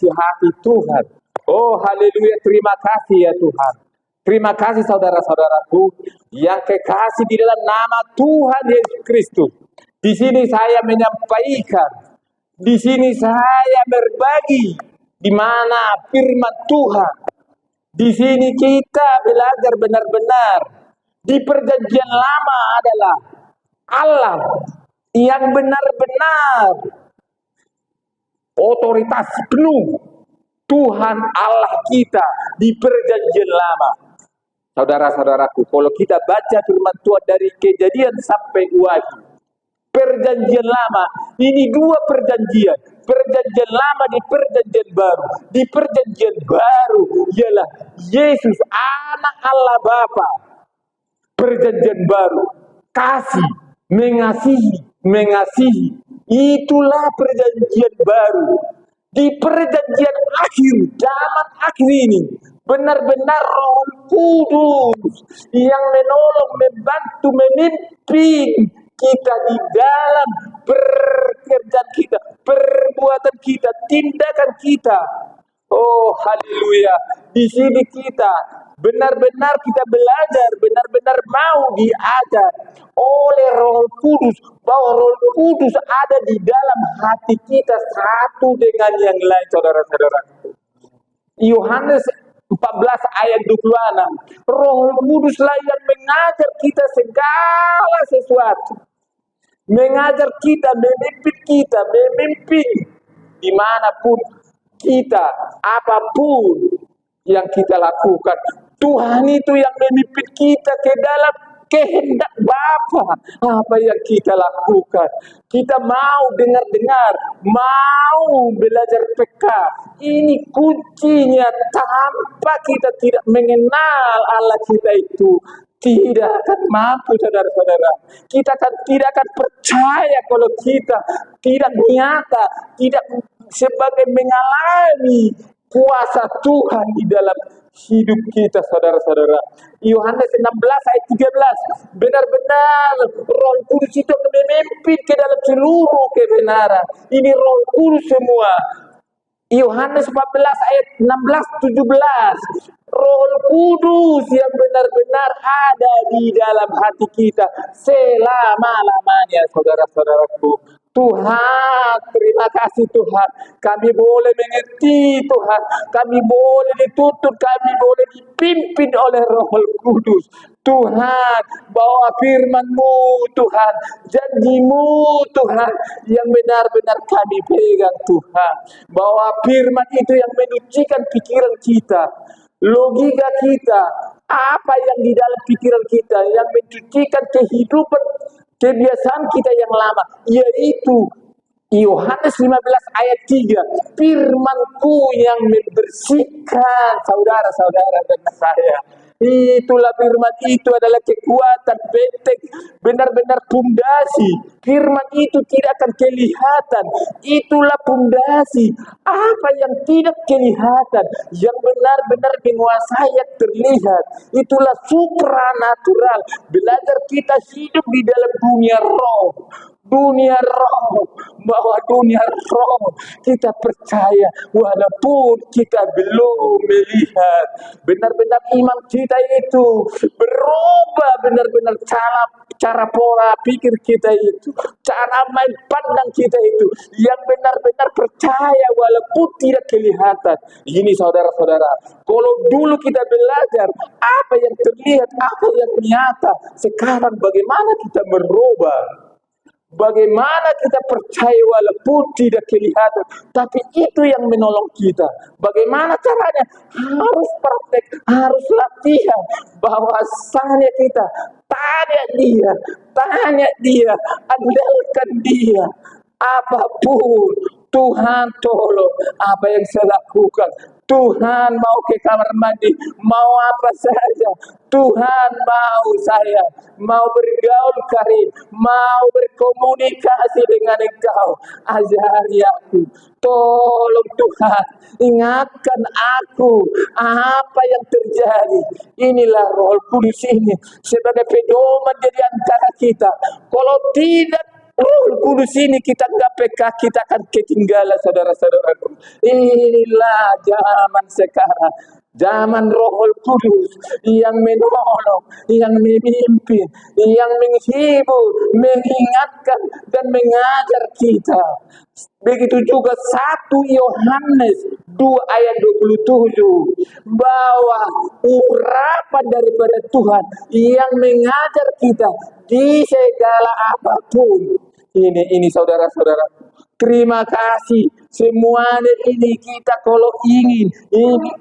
isi hati Tuhan. Oh haleluya, terima kasih ya Tuhan. Terima kasih saudara-saudaraku yang kekasih di dalam nama Tuhan Yesus Kristus. Di sini saya menyampaikan, di sini saya berbagi di mana firman Tuhan. Di sini kita belajar benar-benar. Di perjanjian lama adalah Allah yang benar-benar otoritas penuh. Tuhan Allah kita di perjanjian lama. Saudara-saudaraku, kalau kita baca firman Tuhan dari Kejadian sampai Wahyu, perjanjian lama, ini dua perjanjian. Perjanjian lama di perjanjian baru. Di perjanjian baru ialah Yesus anak Allah Bapa. Perjanjian baru, kasih, mengasihi. Itulah perjanjian baru. Di perjanjian akhir, zaman akhir ini, benar-benar Roh Kudus yang menolong, membantu, memimpin kita di dalam pekerjaan kita, perbuatan kita, tindakan kita. Oh haleluya. Di sini kita benar-benar kita belajar, benar-benar mau diajar oleh Roh Kudus, bahwa Roh Kudus ada di dalam hati kita satu dengan yang lain, saudara-saudara. Yohanes 14 ayat 26. Roh Kuduslah yang mengajar kita segala sesuatu. Mengajar kita, memimpin dimanapun kita, apapun yang kita lakukan. Tuhan itu yang memimpin kita ke dalam kehendak Bapa. Apa yang kita lakukan, kita mau dengar-dengar, mau belajar PK. Ini kuncinya. Tanpa kita tidak mengenal Allah kita itu, tidak akan mampu, saudara-saudara. Kita tidak akan percaya kalau kita tidak nyata, tidak sebagai mengalami kuasa Tuhan di dalam hidup kita, saudara-saudara. Yohanes 16 ayat 13. Benar-benar Roh Kudus itu memimpin ke dalam seluruh kebenaran. Ini Roh Kudus semua. Yohanes 14 ayat 16-17. Roh Kudus yang benar-benar ada di dalam hati kita selama-lamanya, saudara-saudaraku. Tuhan, terima kasih Tuhan. Kami boleh mengerti Tuhan. Kami boleh dituntut, kami boleh dipimpin oleh Roh Kudus. Tuhan, bawa firman-Mu Tuhan, janji-Mu Tuhan, yang benar-benar kami pegang Tuhan. Bawa firman itu yang menyucikan pikiran kita, logika kita, apa yang di dalam pikiran kita, yang mencucikan kehidupan, kebiasaan kita yang lama, yaitu Yohanes 15 ayat 3. Firman-Ku yang membersihkan saudara-saudara dan saya. Itulah firman itu adalah kekuatan, benteng, benar-benar pondasi. Firman itu tidak akan kelihatan. Itulah pondasi. Apa yang tidak kelihatan, yang benar-benar menguasai yang terlihat. Itulah supranatural. Belajar kita hidup di dalam dunia roh. Dunia roh, bahwa dunia roh kita percaya walaupun kita belum melihat. Benar-benar iman kita itu berubah, benar-benar cara pola pikir kita itu, cara main pandang kita itu, yang benar-benar percaya walaupun tidak kelihatan. Ini saudara-saudara, kalau dulu kita belajar apa yang terlihat, apa yang nyata, sekarang bagaimana kita merubah? Bagaimana kita percaya walaupun tidak kelihatan, tapi itu yang menolong kita. Bagaimana caranya? Harus praktek, harus latihan. Bahwasanya kita tanya dia, andalkan dia. Apapun, Tuhan tolong apa yang saya lakukan. Tuhan mau ke kamar mandi, mau apa saja. Tuhan mau saya, mau bergaul karib, mau berkomunikasi dengan Engkau. Ajari aku, tolong Tuhan, ingatkan aku apa yang terjadi. Inilah Roh Kudus ini sebagai pedoman di antara kita. Kalau tidak Roh Kudus ini kita nggak peka, kita akan ketinggalan saudara-saudaraku. Inilah zaman sekarang. Zaman Roh Kudus yang menolong, yang memimpin, yang menghibur, mengingatkan dan mengajar kita. Begitu juga 1 Yohanes 2 ayat 27 bahwa urapan daripada Tuhan yang mengajar kita di segala apapun. Ini saudara-saudara. Terima kasih semuanya ini kita kalau ingin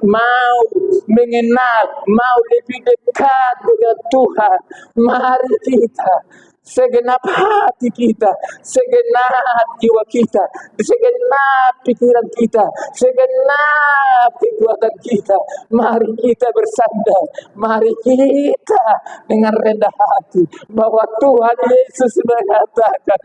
mau mengenal, mau lebih dekat dengan Tuhan, mari kita segenap hati kita, segenap jiwa kita, segenap pikiran kita, segenap kekuatan kita, mari kita bersandar, mari kita dengan rendah hati bahwa Tuhan Yesus mengatakan,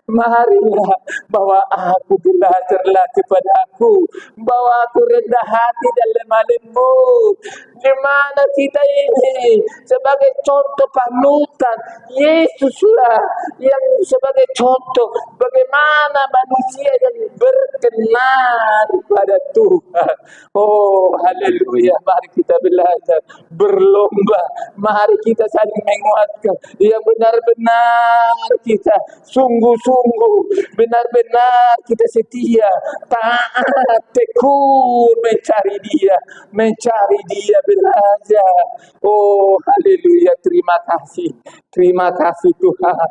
marilah bahwa aku belajarlah kepada aku, bahwa aku rendah hati dan lemah lembut. Di mana kita ini sebagai contoh panutan, Yesuslah yang sebagai contoh bagaimana manusia yang berkenan pada Tuhan. Oh haleluya, mari kita belajar berlomba, mari kita saling menguatkan yang benar-benar kita sungguh-sungguh, benar-benar kita setia, taat, tekun mencari dia belajar. Oh haleluya, terima kasih Tuhan,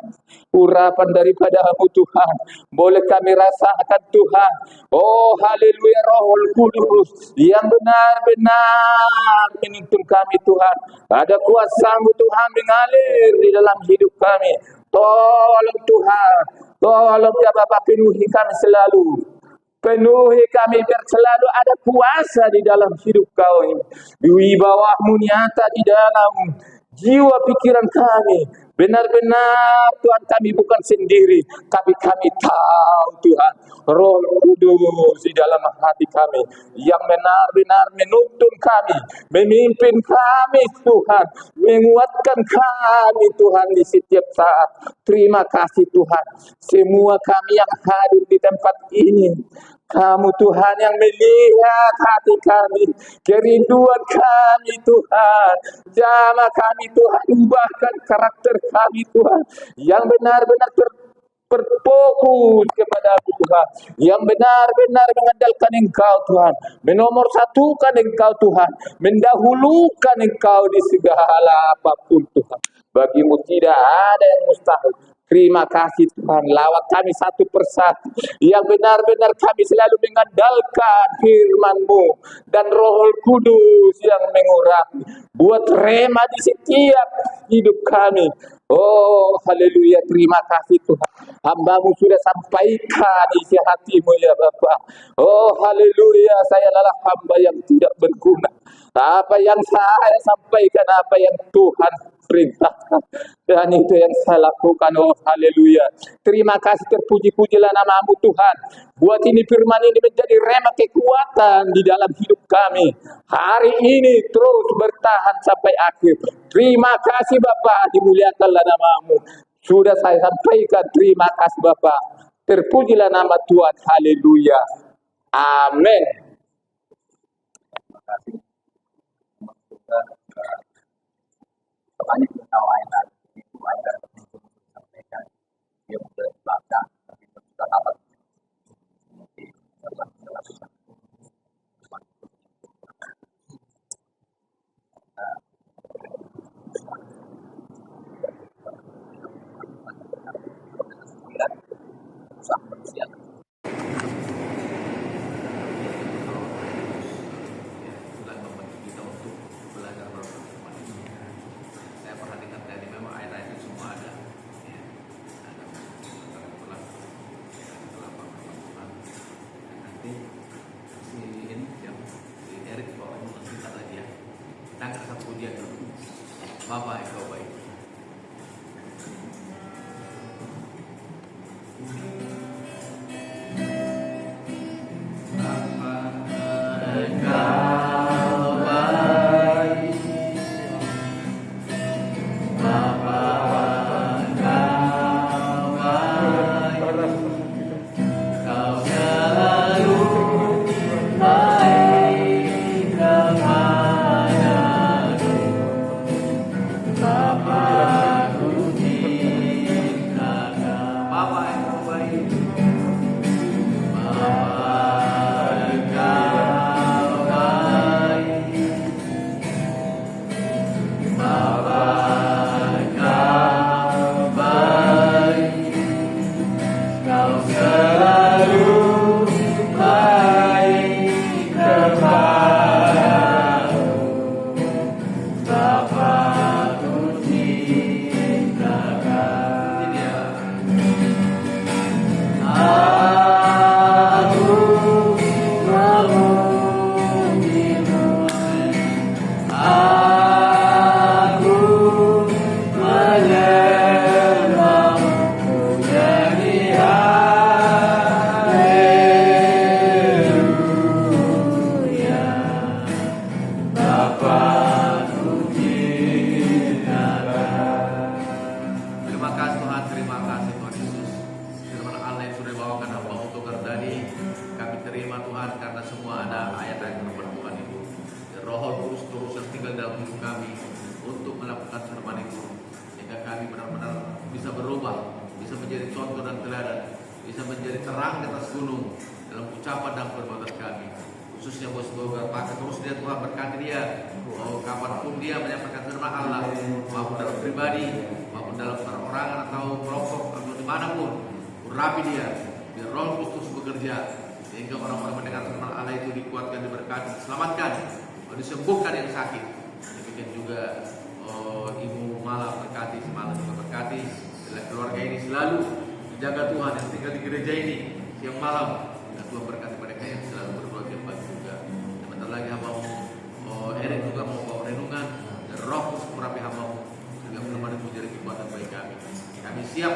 urapan daripada-Mu Tuhan boleh kami rasakan Tuhan. Oh haleluya, Roh Kudus yang benar-benar menuntun kami Tuhan, ada kuasa-Mu Tuhan mengalir di dalam hidup kami. Tolong Tuhan, tolong ya Bapa, penuhi kami selalu. Penuhi kami biar selalu ada kuasa di dalam hidup Kau ini. Wibawah-Mu nyata di dalam jiwa pikiran kami. Benar-benar Tuhan, kami bukan sendiri, tapi kami tahu Tuhan, Roh Kudus di dalam hati kami yang benar-benar menuntun kami, memimpin kami Tuhan, menguatkan kami Tuhan di setiap saat. Terima kasih Tuhan, semua kami yang hadir di tempat ini, Kamu Tuhan yang melihat hati kami, kerinduan kami Tuhan, jamah kami Tuhan, ubahkan karakter kami Tuhan, yang benar-benar berfokus kepada Tuhan, yang benar-benar mengandalkan Engkau Tuhan, menomor satukan Engkau Tuhan, mendahulukan Engkau di segala apapun Tuhan. Bagimu tidak ada yang mustahil. Terima kasih Tuhan, lawat kami satu persatu, yang benar-benar kami selalu mengandalkan firman-Mu dan Roh Kudus yang mengurapi, buat rema di setiap hidup kami. Oh haleluya, terima kasih Tuhan, hamba-Mu sudah sampaikan isi hati-Mu ya Bapa. Oh haleluya, saya adalah hamba yang tidak berguna. Apa yang saya sampaikan, apa yang Tuhan perintahkan, dan itu yang saya lakukan. Oh haleluya, terima kasih, terpuji-pujilah nama-Mu Tuhan. Buat ini firman ini menjadi rema kekuatan di dalam hidup kami hari ini, terus bertahan sampai akhir. Terima kasih Bapa, dimuliakanlah nama-Mu. Sudah saya sampaikan, terima kasih Bapa, terpujilah nama Tuhan. Haleluya, amin. Terima kasih. Banyak tahu ayat itu ada sampaikan dia sudah baca, tapi sudah dapat Bapak yang baik. terima Tuhan, karena semua ada ayat-ayat Tuhan itu. Roh Kudus terus yang tinggal dalam hidup kami untuk melakukan firman itu, sehingga kami benar-benar bisa berubah, bisa menjadi contoh dan teladan, bisa menjadi terang di atas gunung dalam ucapan dan perbuatan kami. Khususnya bos Boga, pakai terus dia Tuhan, berkati dia, kapanpun dia menyampaikan firman Allah, maupun dalam pribadi, maupun dalam perorangan atau kelompok atau dimanapun, urapi dia, biar Roh Kudus bekerja, sehingga orang-orang mendengar firman Allah itu dikuatkan, diberkati, diselamatkan, disembuhkan yang sakit. Demikian juga Ibu Mala berkati, semalam juga berkati, keluarga ini selalu dijaga Tuhan yang tinggal di gereja ini siang malam, dan Tuhan berkati mereka yang selalu berbuat yang baik juga. Sebentar lagi hambamu Erik juga mau bawa renungan, dan Roh Kudus merapi hambamu sehingga firman itu menjadi kekuatan bagi kami. Kami siap